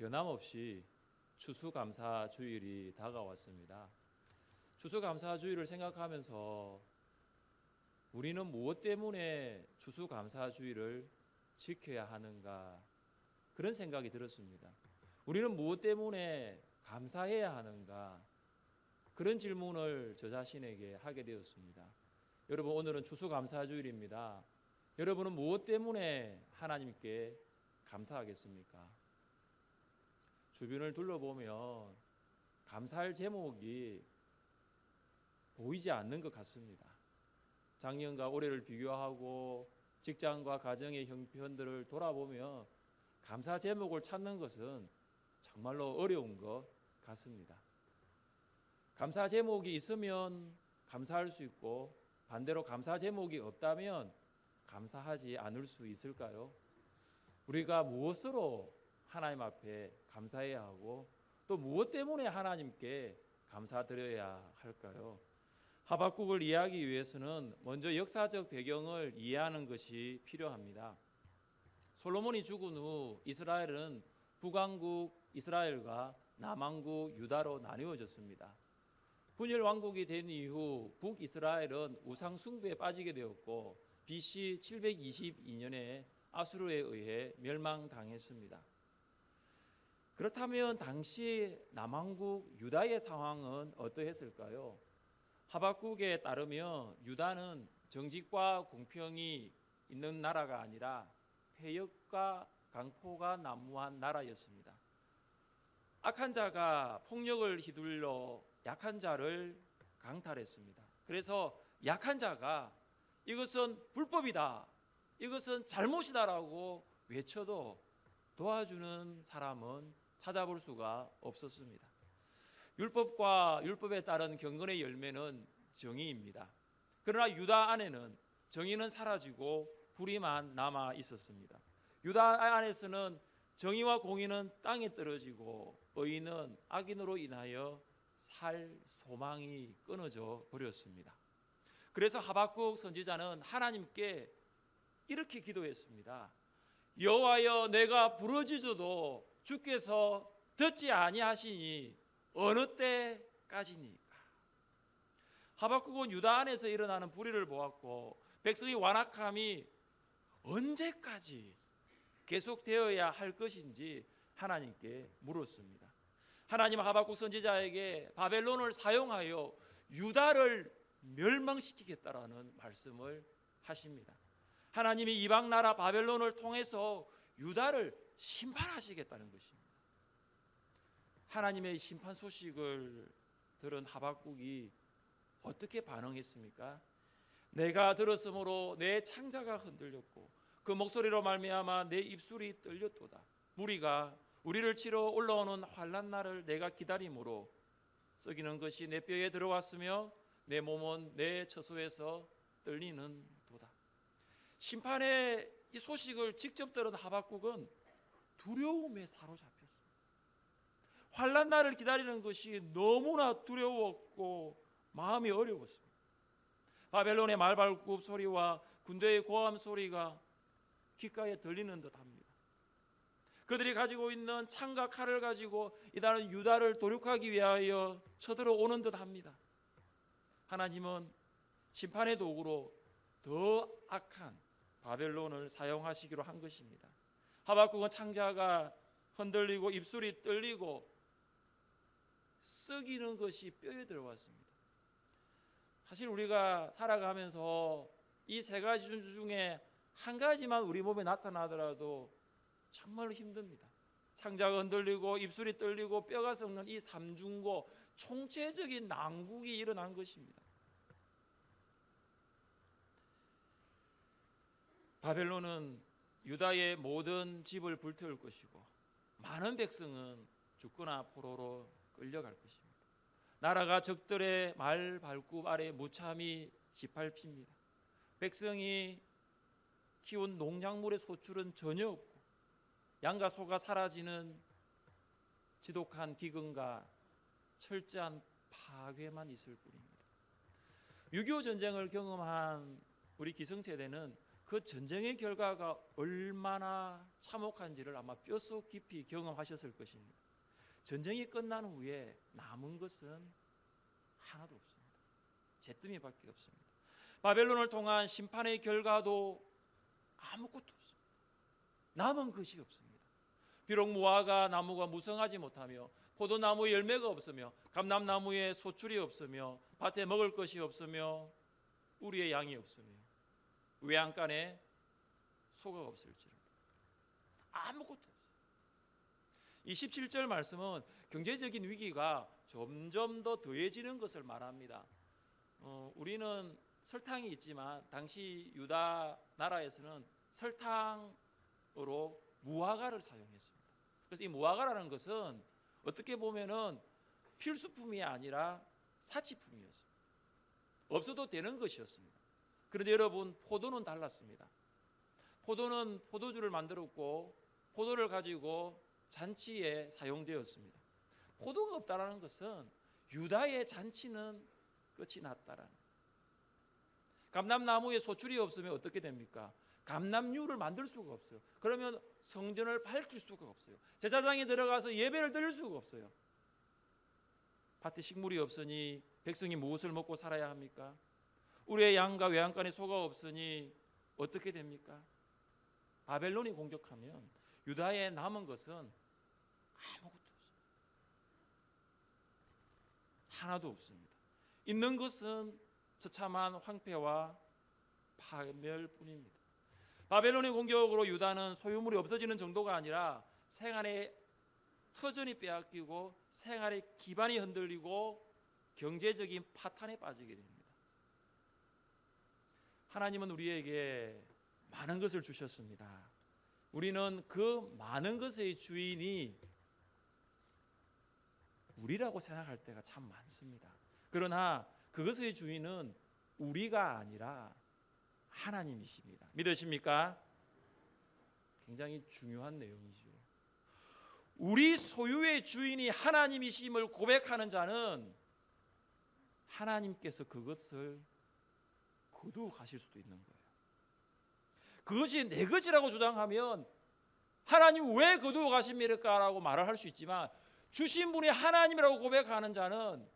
변함없이 추수감사주일이 다가왔습니다. 추수감사주일을 생각하면서 우리는 무엇 때문에 추수감사주일을 지켜야 하는가, 그런 생각이 들었습니다. 우리는 무엇 때문에 감사해야 하는가, 그런 질문을 저 자신에게 하게 되었습니다. 여러분, 오늘은 추수감사주일입니다. 여러분은 무엇 때문에 하나님께 감사하겠습니까? 주변을 둘러보면 감사할 제목이 보이지 않는 것 같습니다. 작년과 올해를 비교하고 직장과 가정의 형편들을 돌아보며 감사 제목을 찾는 것은 정말로 어려운 것 같습니다. 감사 제목이 있으면 감사할 수 있고, 반대로 감사 제목이 없다면 감사하지 않을 수 있을까요? 우리가 무엇으로 하나님 앞에 감사해야 하고, 또 무엇 때문에 하나님께 감사드려야 할까요? 하박국을 이해하기 위해서는 먼저 역사적 배경을 이해하는 것이 필요합니다. 솔로몬이 죽은 후 이스라엘은 북왕국 이스라엘과 남왕국 유다로 나뉘어졌습니다. 분열 왕국이 된 이후 북이스라엘은 우상 숭배에 빠지게 되었고 BC 722년에 아수르에 의해 멸망당했습니다. 그렇다면 당시 남왕국 유다의 상황은 어떠했을까요? 하박국에 따르면 유다는 정직과 공평이 있는 나라가 아니라 폐역과 강포가 난무한 나라였습니다. 악한 자가 폭력을 휘둘러 약한 자를 강탈했습니다. 그래서 약한 자가 이것은 불법이다, 이것은 잘못이다라고 외쳐도 도와주는 사람은 찾아볼 수가 없었습니다. 율법과 율법에 따른 경건의 열매는 정의입니다. 그러나 유다 안에는 정의는 사라지고 불의만 남아 있었습니다. 유다 안에서는 정의와 공의는 땅에 떨어지고 의인은 악인으로 인하여 살 소망이 끊어져 버렸습니다. 그래서 하박국 선지자는 하나님께 이렇게 기도했습니다. 여호와여, 내가 부르짖어도 주께서 듣지 아니하시니 어느 때까지니까. 하박국은 유다 안에서 일어나는 불의를 보았고 백성의 완악함이 언제까지 계속되어야 할 것인지 하나님께 물었습니다. 하나님 하박국 선지자에게 바벨론을 사용하여 유다를 멸망시키겠다라는 말씀을 하십니다. 하나님이 이방 나라 바벨론을 통해서 유다를 심판하시겠다는 것입니다. 하나님의 심판 소식을 들은 하박국이 어떻게 반응했습니까? 내가 들었으므로 내 창자가 흔들렸고 그 목소리로 말미암아 내 입술이 떨렸도다. 무리가 우리를 치러 올라오는 환난 날을 내가 기다림으로 썩이는 것이 내 뼈에 들어왔으며 내 몸은 내 처소에서 떨리는 도다. 심판의 이 소식을 직접 들은 하박국은 두려움에 사로잡혔습니다. 환난 날을 기다리는 것이 너무나 두려웠고 마음이 어려웠습니다. 바벨론의 말발굽 소리와 군대의 고함 소리가 귓가에 들리는 듯합니다. 그들이 가지고 있는 창과 칼을 가지고 이다른 유다를 도륙하기 위하여 쳐들어오는 듯합니다. 하나님은 심판의 도구로 더 악한 바벨론을 사용하시기로 한 것입니다. 하박국은 창자가 흔들리고 입술이 떨리고 썩이는 것이 뼈에 들어왔습니다. 사실 우리가 살아가면서 이 세 가지 중에 한 가지만 우리 몸에 나타나더라도 정말로 힘듭니다. 창자가 흔들리고 입술이 떨리고 뼈가 썩는 이 삼중고, 총체적인 난국이 일어난 것입니다. 바벨론은 유다의 모든 집을 불태울 것이고 많은 백성은 죽거나 포로로 끌려갈 것입니다. 나라가 적들의 말 발굽 아래 무참히 짓밟힙니다. 백성이 키운 농작물의 소출은 전혀 없고 양과 소가 사라지는 지독한 기근과 철저한 파괴만 있을 뿐입니다. 6.25 전쟁을 경험한 우리 기성세대는 그 전쟁의 결과가 얼마나 참혹한지를 아마 뼛속 깊이 경험하셨을 것입니다. 전쟁이 끝난 후에 남은 것은 하나도 없습니다. 잿더미밖에 없습니다. 바벨론을 통한 심판의 결과도 아무것도 없습니다. 남은 것이 없습니다. 비록 무화과 나무가 무성하지 못하며 포도나무에 열매가 없으며 감람나무에 소출이 없으며 밭에 먹을 것이 없으며 우리의 양이 없으며 외양간에 소가 없을지라도 아무것도 없어요. 이 17절 말씀은 경제적인 위기가 점점 더 더해지는 것을 말합니다. 우리는 설탕이 있지만 당시 유다 나라에서는 설탕으로 무화과를 사용했습니다. 그래서 이 무화과라는 것은 어떻게 보면은 필수품이 아니라 사치품이었습니다. 없어도 되는 것이었습니다. 그런데 여러분, 포도는 달랐습니다. 포도는 포도주를 만들었고 포도를 가지고 잔치에 사용되었습니다. 포도가 없다라는 것은 유다의 잔치는 끝이 났다라는. 감람나무에 소출이 없으면 어떻게 됩니까? 감람류를 만들 수가 없어요. 그러면 성전을 밝힐 수가 없어요. 제사장이 들어가서 예배를 드릴 수가 없어요. 밭에 식물이 없으니 백성이 무엇을 먹고 살아야 합니까? 우리의 양과 외양간에 소가 없으니 어떻게 됩니까? 바벨론이 공격하면 유다에 남은 것은 아무것도 없습니다. 하나도 없습니다. 있는 것은 처참한 황폐와 파멸뿐입니다. 바벨론의 공격으로 유다는 소유물이 없어지는 정도가 아니라 생활의 터전이 빼앗기고 생활의 기반이 흔들리고 경제적인 파탄에 빠지게 됩니다. 하나님은 우리에게 많은 것을 주셨습니다. 우리는 그 많은 것의 주인이 우리라고 생각할 때가 참 많습니다. 그러나 그것의 주인은 우리가 아니라 하나님이십니다. 믿으십니까? 굉장히 중요한 내용이죠. 우리 소유의 주인이 하나님이심을 고백하는 자는 하나님께서 그것을 거두어 가실 수도 있는 거예요. 그것이 내 것이라고 주장하면 하나님 왜 거두어 가십니까? 라고 말을 할 수 있지만 주신 분이 하나님이라고 고백하는 자는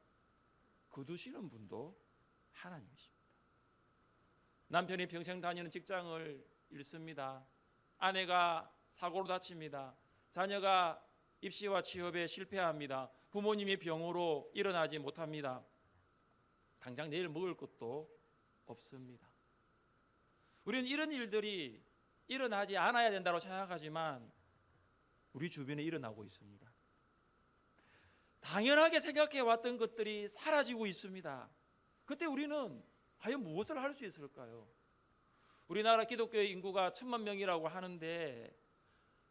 거두시는 분도 하나님이십니다. 남편이 평생 다니는 직장을 잃습니다. 아내가 사고로 다칩니다. 자녀가 입시와 취업에 실패합니다. 부모님이 병으로 일어나지 못합니다. 당장 내일 먹을 것도 없습니다. 우리는 이런 일들이 일어나지 않아야 된다고 생각하지만 우리 주변에 일어나고 있습니다. 당연하게 생각해 왔던 것들이 사라지고 있습니다. 그때 우리는 과연 무엇을 할 수 있을까요? 우리나라 기독교의 인구가 1,000만 명이라고 하는데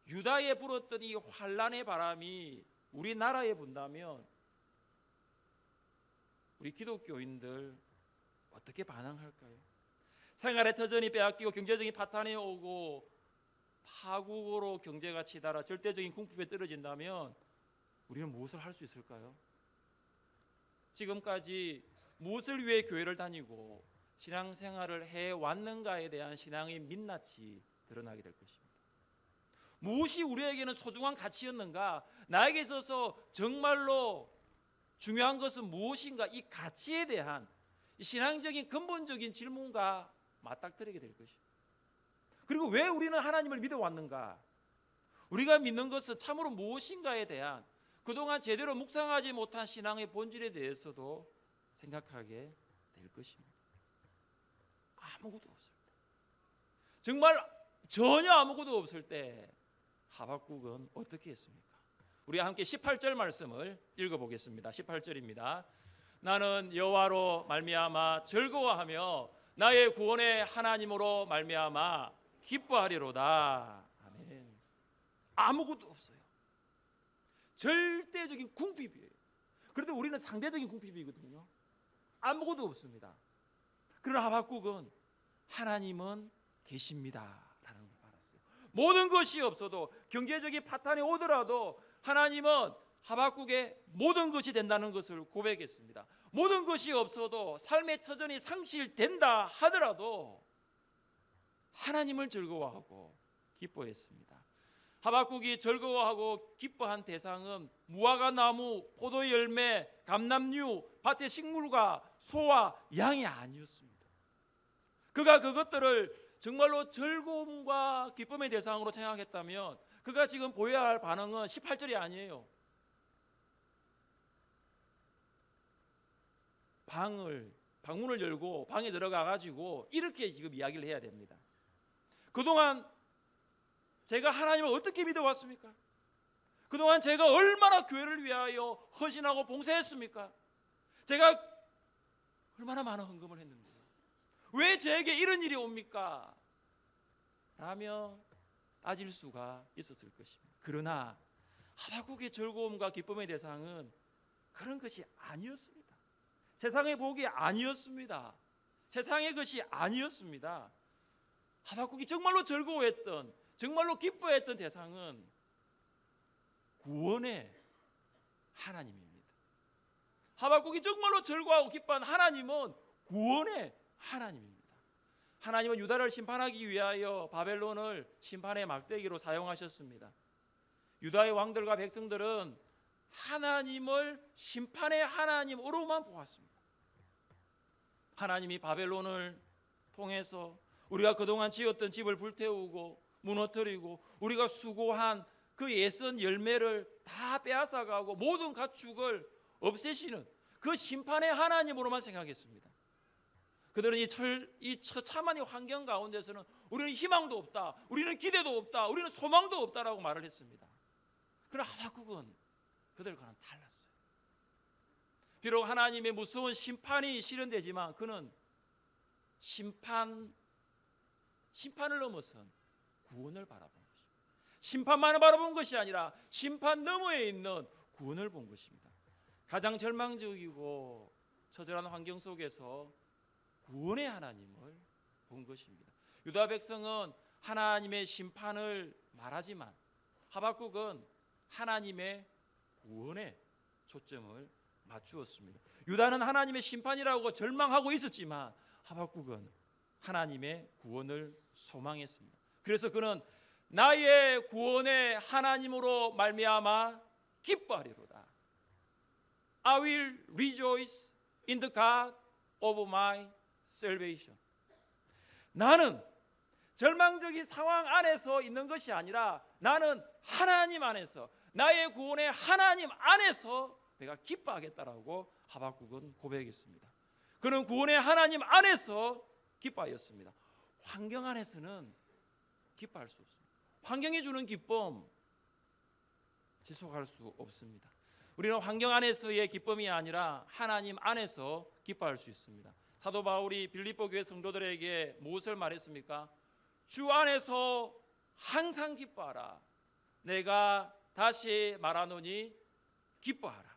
유다에 불었던 이 환란의 바람이 우리나라에 분다면 우리 기독교인들 어떻게 반응할까요? 생활의 터전이 빼앗기고 경제적인 파탄이 오고 파국으로 경제가 치달아 절대적인 궁핍에 떨어진다면 우리는 무엇을 할 수 있을까요? 지금까지 무엇을 위해 교회를 다니고 신앙생활을 해왔는가에 대한 신앙의 민낯이 드러나게 될 것입니다. 무엇이 우리에게는 소중한 가치였는가? 나에게 있어서 정말로 중요한 것은 무엇인가? 이 가치에 대한 신앙적인 근본적인 질문과 맞닥뜨리게 될 것입니다. 그리고 왜 우리는 하나님을 믿어왔는가? 우리가 믿는 것은 참으로 무엇인가에 대한 그동안 제대로 묵상하지 못한 신앙의 본질에 대해서도 생각하게 될 것입니다. 아무것도 없을 때, 정말 전혀 아무것도 없을 때 하박국은 어떻게 했습니까? 우리 함께 18절 말씀을 읽어보겠습니다. 18절입니다. 나는 여호와로 말미암아 즐거워하며 나의 구원의 하나님으로 말미암아 기뻐하리로다. 아멘. 아무것도 없어요. 절대적인 궁핍이에요. 그런데 우리는 상대적인 궁핍이거든요. 아무것도 없습니다. 그러나 하박국은 하나님은 계십니다 라는 걸 알았어요. 모든 것이 없어도 경제적인 파탄이 오더라도 하나님은 하박국의 모든 것이 된다는 것을 고백했습니다. 모든 것이 없어도 삶의 터전이 상실된다 하더라도 하나님을 즐거워하고 기뻐했습니다. 하박국이 즐거워하고 기뻐한 대상은 무화과 나무, 포도 열매, 감람류, 밭의 식물과 소와 양이 아니었습니다. 그가 그것들을 정말로 즐거움과 기쁨의 대상으로 생각했다면 그가 지금 보여야 할 반응은 18절이 아니에요. 방문을 열고 방에 들어가 가지고 이렇게 지금 이야기를 해야 됩니다. 그동안 제가 하나님을 어떻게 믿어왔습니까? 그동안 제가 얼마나 교회를 위하여 헌신하고 봉사했습니까? 제가 얼마나 많은 헌금을 했는데 왜 저에게 이런 일이 옵니까? 라며 따질 수가 있었을 것입니다. 그러나 하박국의 즐거움과 기쁨의 대상은 그런 것이 아니었습니다. 세상의 복이 아니었습니다. 세상의 것이 아니었습니다. 하박국이 정말로 즐거워했던, 정말로 기뻐했던 대상은 구원의 하나님입니다. 하박국이 정말로 즐거워하고 기뻐한 하나님은 구원의 하나님입니다. 하나님은 유다를 심판하기 위하여 바벨론을 심판의 막대기로 사용하셨습니다. 유다의 왕들과 백성들은 하나님을 심판의 하나님으로만 보았습니다. 하나님이 바벨론을 통해서 우리가 그동안 지었던 집을 불태우고 무너뜨리고 우리가 수고한 그 예선 열매를 다 빼앗아가고 모든 가축을 없애시는 그 심판의 하나님으로만 생각했습니다. 그들은 이 처참한 환경 가운데서는 우리는 희망도 없다, 우리는 기대도 없다, 우리는 소망도 없다라고 말을 했습니다. 그러나 하박국은 그들과는 달랐어요. 비록 하나님의 무서운 심판이 실현되지만 그는 심판을 넘어선 구원을 바라본 것입니다. 심판만을 바라본 것이 아니라 심판 너머에 있는 구원을 본 것입니다. 가장 절망적이고 처절한 환경 속에서 구원의 하나님을 본 것입니다. 유다 백성은 하나님의 심판을 말하지만 하박국은 하나님의 구원에 초점을 맞추었습니다. 유다는 하나님의 심판이라고 절망하고 있었지만 하박국은 하나님의 구원을 소망했습니다. 그래서 그는 나의 구원의 하나님으로 말미암아 기뻐하리로다. I will rejoice in the God of my salvation. 나는 절망적인 상황 안에서 있는 것이 아니라 나는 하나님 안에서, 나의 구원의 하나님 안에서 내가 기뻐하겠다라고 하박국은 고백했습니다. 그는 구원의 하나님 안에서 기뻐하였습니다. 환경 안에서는 기뻐할 수 없습니다. 환경이 주는 기쁨 지속할 수 없습니다. 우리는 환경 안에서의 기쁨이 아니라 하나님 안에서 기뻐할 수 있습니다. 사도 바울이 빌립보 교회 성도들에게 무엇을 말했습니까? 주 안에서 항상 기뻐하라. 내가 다시 말하노니 기뻐하라.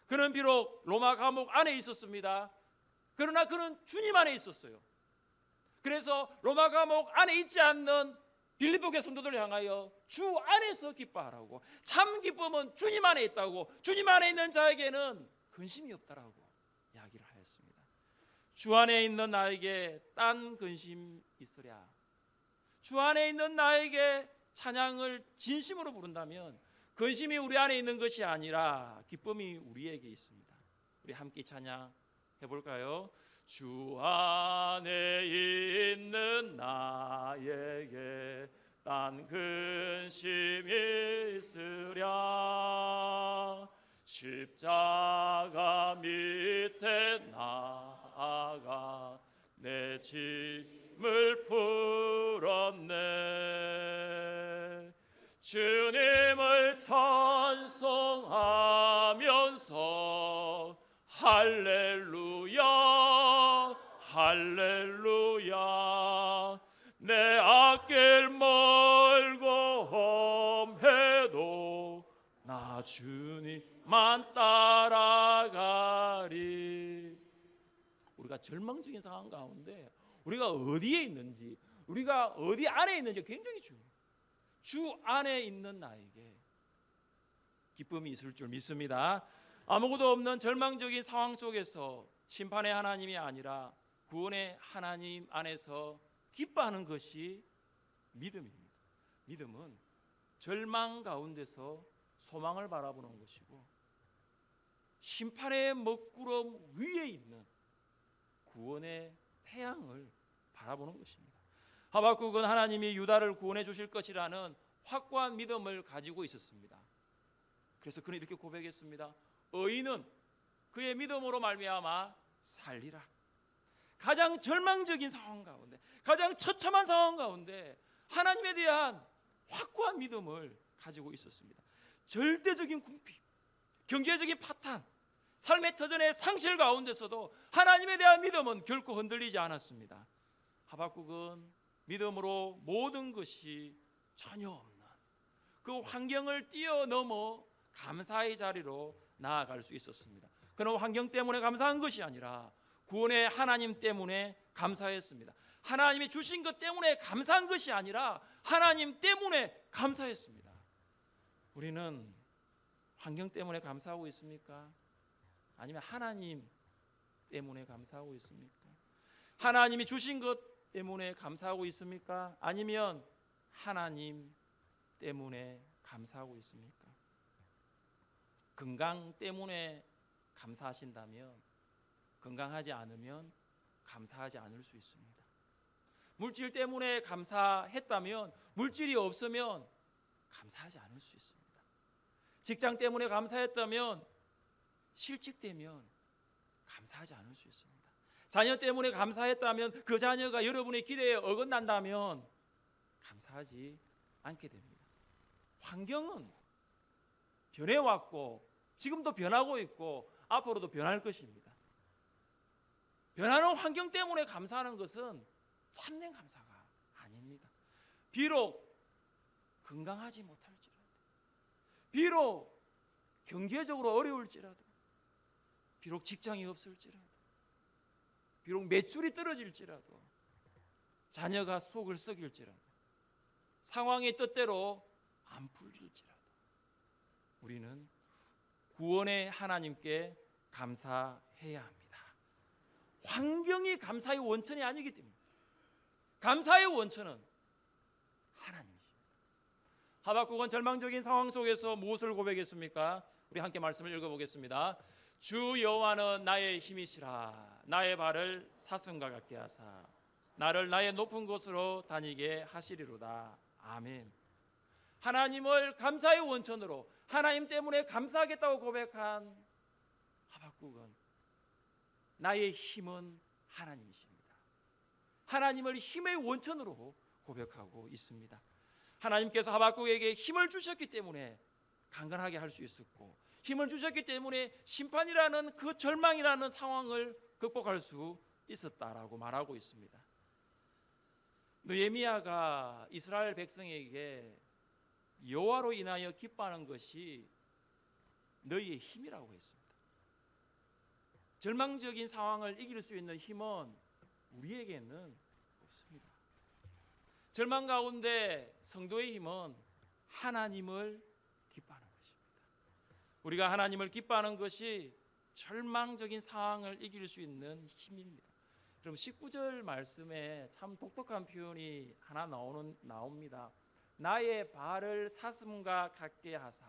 그는 비록 로마 감옥 안에 있었습니다. 그러나 그는 주님 안에 있었어요. 그래서 로마 감옥 안에 있지 않는 빌립보 교회 성도들을 향하여 주 안에서 기뻐하라고, 참 기쁨은 주님 안에 있다고, 주님 안에 있는 자에게는 근심이 없다라고 이야기를 하였습니다. 주 안에 있는 나에게 딴 근심 있으랴. 주 안에 있는 나에게 찬양을 진심으로 부른다면 근심이 우리 안에 있는 것이 아니라 기쁨이 우리에게 있습니다. 우리 함께 찬양 해볼까요? 주 안에 있는 나에게 딴 근심이 있으랴. 십자가 밑에 나아가 내 짐을 풀었네. 주님을 찬송하면서 할렐루야 할렐루야. 내 앞길 멀고 험해도 나 주님만 따라가리. 우리가 절망적인 상황 가운데 우리가 어디에 있는지, 우리가 어디 안에 있는지 굉장히 중요해요. 주 안에 있는 나에게 기쁨이 있을 줄 믿습니다. 아무것도 없는 절망적인 상황 속에서 심판의 하나님이 아니라 구원의 하나님 안에서 기뻐하는 것이 믿음입니다. 믿음은 절망 가운데서 소망을 바라보는 것이고 심판의 먹구름 위에 있는 구원의 태양을 바라보는 것입니다. 하박국은 하나님이 유다를 구원해 주실 것이라는 확고한 믿음을 가지고 있었습니다. 그래서 그는 이렇게 고백했습니다. 의인은 그의 믿음으로 말미암아 살리라. 가장 절망적인 상황 가운데, 가장 처참한 상황 가운데 하나님에 대한 확고한 믿음을 가지고 있었습니다. 절대적인 궁핍, 경제적인 파탄, 삶의 터전의 상실 가운데서도 하나님에 대한 믿음은 결코 흔들리지 않았습니다. 하박국은 믿음으로 모든 것이 전혀 없는 그 환경을 뛰어넘어 감사의 자리로 나아갈 수 있었습니다. 그는 환경 때문에 감사한 것이 아니라 구원의 하나님 때문에 감사했습니다. 하나님이 주신 것 때문에 감사한 것이 아니라 하나님 때문에 감사했습니다. 우리는 환경 때문에 감사하고 있습니까? 아니면 하나님 때문에 감사하고 있습니까? 하나님이 주신 것 때문에 감사하고 있습니까? 아니면 하나님 때문에 감사하고 있습니까? 건강 때문에 감사하신다면 건강하지 않으면 감사하지 않을 수 있습니다. 물질 때문에 감사했다면 물질이 없으면 감사하지 않을 수 있습니다. 직장 때문에 감사했다면 실직되면 감사하지 않을 수 있습니다. 자녀 때문에 감사했다면 그 자녀가 여러분의 기대에 어긋난다면 감사하지 않게 됩니다. 환경은 변해왔고 지금도 변하고 있고 앞으로도 변할 것입니다. 변하는 환경 때문에 감사하는 것은 참된 감사가 아닙니다. 비록 건강하지 못할지라도, 비록 경제적으로 어려울지라도, 비록 직장이 없을지라도, 비록 매출이 떨어질지라도, 자녀가 속을 썩일지라도, 상황이 뜻대로 안 풀릴지라도 우리는 구원의 하나님께 감사해야 합니다. 환경이 감사의 원천이 아니기 때문에 감사의 원천은 하나님이십니다. 하박국은 절망적인 상황 속에서 무엇을 고백했습니까? 우리 함께 말씀을 읽어보겠습니다. 주 여호와는 나의 힘이시라. 나의 발을 사슴과 같게 하사 나를 나의 높은 곳으로 다니게 하시리로다. 아멘. 하나님을 감사의 원천으로 하나님 때문에 감사하겠다고 고백한 하박국은 나의 힘은 하나님이십니다. 하나님을 힘의 원천으로 고백하고 있습니다. 하나님께서 하박국에게 힘을 주셨기 때문에 강건하게 할 수 있었고 힘을 주셨기 때문에 심판이라는 그 절망이라는 상황을 극복할 수 있었다라고 말하고 있습니다. 느헤미야가 이스라엘 백성에게 여호와로 인하여 기뻐하는 것이 너희의 힘이라고 했습니다. 절망적인 상황을 이길 수 있는 힘은 우리에게는 없습니다. 절망 가운데 성도의 힘은 하나님을 기뻐하는 것입니다. 우리가 하나님을 기뻐하는 것이 절망적인 상황을 이길 수 있는 힘입니다. 그럼 19절 말씀에 참 독특한 표현이 하나 나옵니다. 나의 발을 사슴과 같게 하사.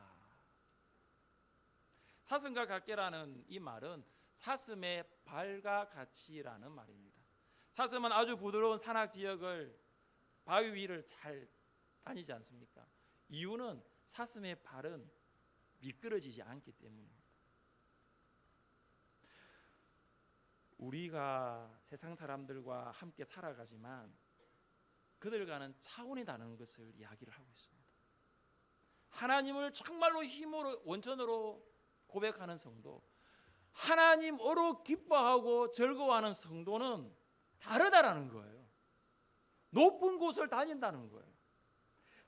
사슴과 같게라는 이 말은 사슴의 발과 같이라는 말입니다. 사슴은 아주 부드러운 산악 지역을 바위 위를 잘 다니지 않습니까? 이유는 사슴의 발은 미끄러지지 않기 때문입니다. 우리가 세상 사람들과 함께 살아가지만 그들과는 차원이 다른 것을 이야기를 하고 있습니다. 하나님을 정말로 힘으로 원천으로 고백하는 성도, 하나님으로 기뻐하고 즐거워하는 성도는 다르다라는 거예요. 높은 곳을 다닌다는 거예요.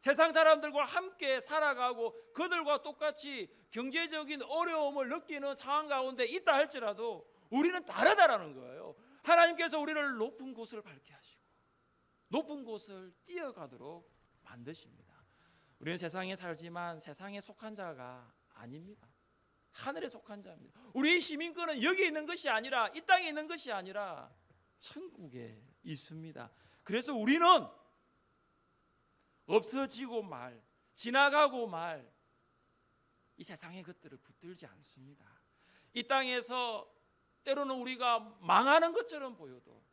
세상 사람들과 함께 살아가고 그들과 똑같이 경제적인 어려움을 느끼는 상황 가운데 있다 할지라도 우리는 다르다라는 거예요. 하나님께서 우리를 높은 곳을 밟게 하시고 높은 곳을 뛰어가도록 만드십니다. 우리는 세상에 살지만 세상에 속한 자가 아닙니다. 하늘에 속한 자입니다. 우리의 시민권은 여기 있는 것이 아니라 이 땅에 있는 것이 아니라 천국에 있습니다. 그래서 우리는 없어지고 말, 지나가고 말, 이 세상의 것들을 붙들지 않습니다. 이 땅에서 때로는 우리가 망하는 것처럼 보여도,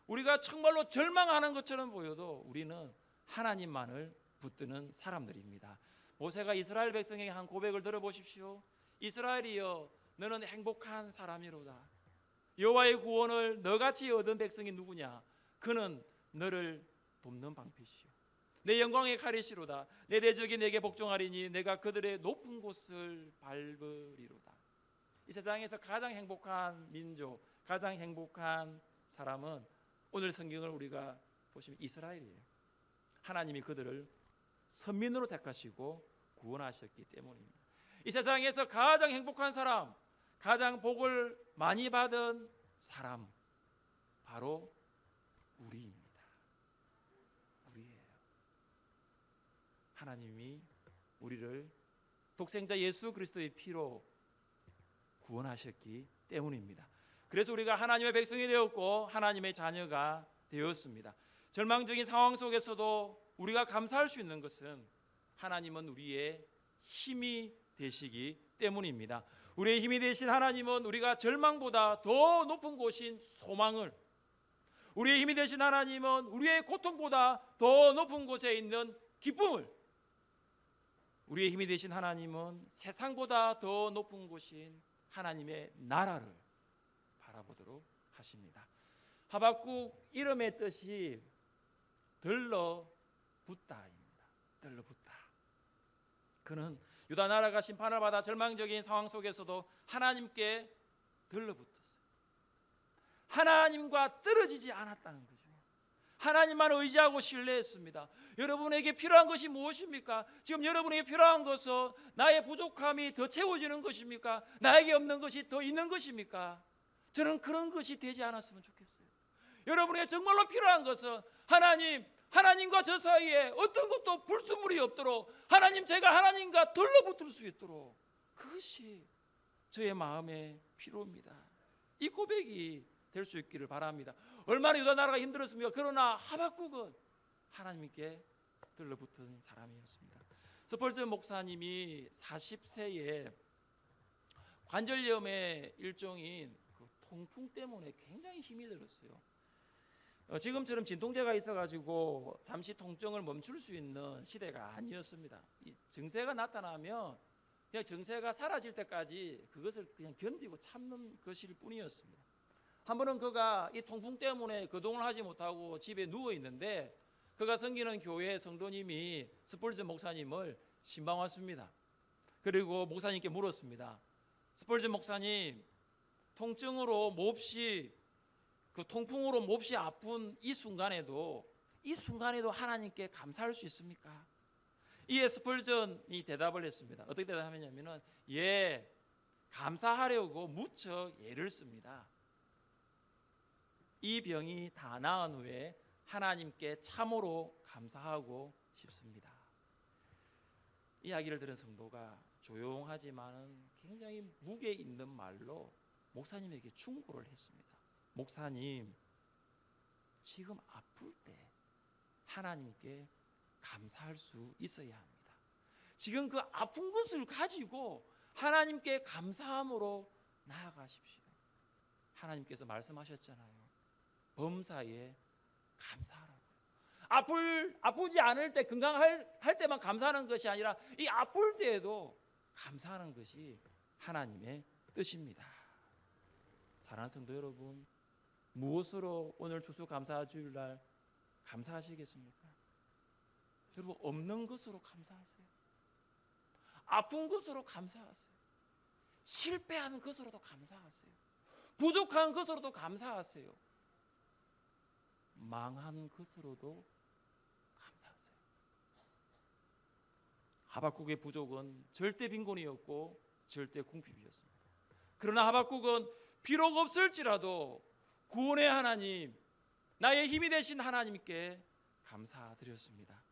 우리가 정말로 절망하는 것처럼 보여도 우리는 하나님만을 붙드는 사람들입니다. 모세가 이스라엘 백성에게 한 고백을 들어보십시오. 이스라엘이여, 너는 행복한 사람이로다. 여호와의 구원을 너같이 얻은 백성이 누구냐? 그는 너를 돕는 방패시오. 내 영광의 칼이시로다. 내 대적이 내게 복종하리니 내가 그들의 높은 곳을 밟으리로다. 이 세상에서 가장 행복한 민족, 가장 행복한 사람은 오늘 성경을 우리가 보시면 이스라엘이에요. 하나님이 그들을 선민으로 택하시고 구원하셨기 때문입니다. 이 세상에서 가장 행복한 사람, 가장 복을 많이 받은 사람, 바로 우리입니다. 우리예요. 하나님이 우리를 독생자 예수 그리스도의 피로 구원하셨기 때문입니다. 그래서 우리가 하나님의 백성이 되었고 하나님의 자녀가 되었습니다. 절망적인 상황 속에서도 우리가 감사할 수 있는 것은 하나님은 우리의 힘이 되시기 때문입니다. 우리의 힘이 되신 하나님은 우리가 절망보다 더 높은 곳인 소망을, 우리의 힘이 되신 하나님은 우리의 고통보다 더 높은 곳에 있는 기쁨을, 우리의 힘이 되신 하나님은 세상보다 더 높은 곳인 하나님의 나라를 바라보도록 하십니다. 하박국 이름의 뜻이 들러붙다입니다. 들러붙다. 그는 유다 나라가 심판을 받아 절망적인 상황 속에서도 하나님께 들러붙었어요. 하나님과 떨어지지 않았다는 거죠. 하나님만 의지하고 신뢰했습니다. 여러분에게 필요한 것이 무엇입니까? 지금 여러분에게 필요한 것은 나의 부족함이 더 채워지는 것입니까? 나에게 없는 것이 더 있는 것입니까? 저는 그런 것이 되지 않았으면 좋겠어요. 여러분에게 정말로 필요한 것은 하나님과 저 사이에 어떤 것도 불순물이 없도록, 하나님, 제가 하나님과 들러붙을 수 있도록, 그것이 저의 마음의 필요입니다. 이 고백이 될 수 있기를 바랍니다. 얼마나 유다 나라가 힘들었습니까? 그러나 하박국은 하나님께 들러붙은 사람이었습니다. 스펄전 목사님이 40세에 관절염의 일종인 그 통풍 때문에 굉장히 힘이 들었어요. 지금처럼 진통제가 있어가지고 잠시 통증을 멈출 수 있는 시대가 아니었습니다. 이 증세가 나타나면 그냥 증세가 사라질 때까지 그것을 그냥 견디고 참는 것일 뿐이었습니다. 한 번은 그가 이 통풍 때문에 거동을 하지 못하고 집에 누워 있는데 그가 섬기는 교회 성도님이 스펄전 목사님을 신방 왔습니다. 그리고 목사님께 물었습니다. 스펄전 목사님, 통증으로 몹시, 그 통풍으로 몹시 아픈 이 순간에도 하나님께 감사할 수 있습니까? 이에 스펄전이 대답을 했습니다. 어떻게 대답하냐면은, 예, 감사하려고 무척 애를 씁니다. 이 병이 다 나은 후에 하나님께 참으로 감사하고 싶습니다. 이야기를 들은 성도가 조용하지만 굉장히 무게 있는 말로 목사님에게 충고를 했습니다. 목사님, 지금 아플 때 하나님께 감사할 수 있어야 합니다. 지금 그 아픈 것을 가지고 하나님께 감사함으로 나아가십시오. 하나님께서 말씀하셨잖아요. 범사에 감사하라고. 아프지 않을 때, 건강할 때만 감사하는 것이 아니라 이 아플 때에도 감사하는 것이 하나님의 뜻입니다. 사랑하는 성도 여러분, 무엇으로 오늘 추수감사주일날 감사하시겠습니까? 여러분, 없는 것으로 감사하세요. 아픈 것으로 감사하세요. 실패한 것으로도 감사하세요. 부족한 것으로도 감사하세요. 망한 것으로도 감사하세요. 하박국의 부족은 절대 빈곤이었고 절대 궁핍이었습니다. 그러나 하박국은 비록 없을지라도 구원의 하나님, 나의 힘이 되신 하나님께 감사드렸습니다.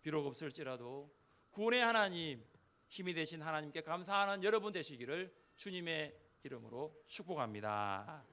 비록 없을지라도 구원의 하나님, 힘이 되신 하나님께 감사하는 여러분 되시기를 주님의 이름으로 축복합니다.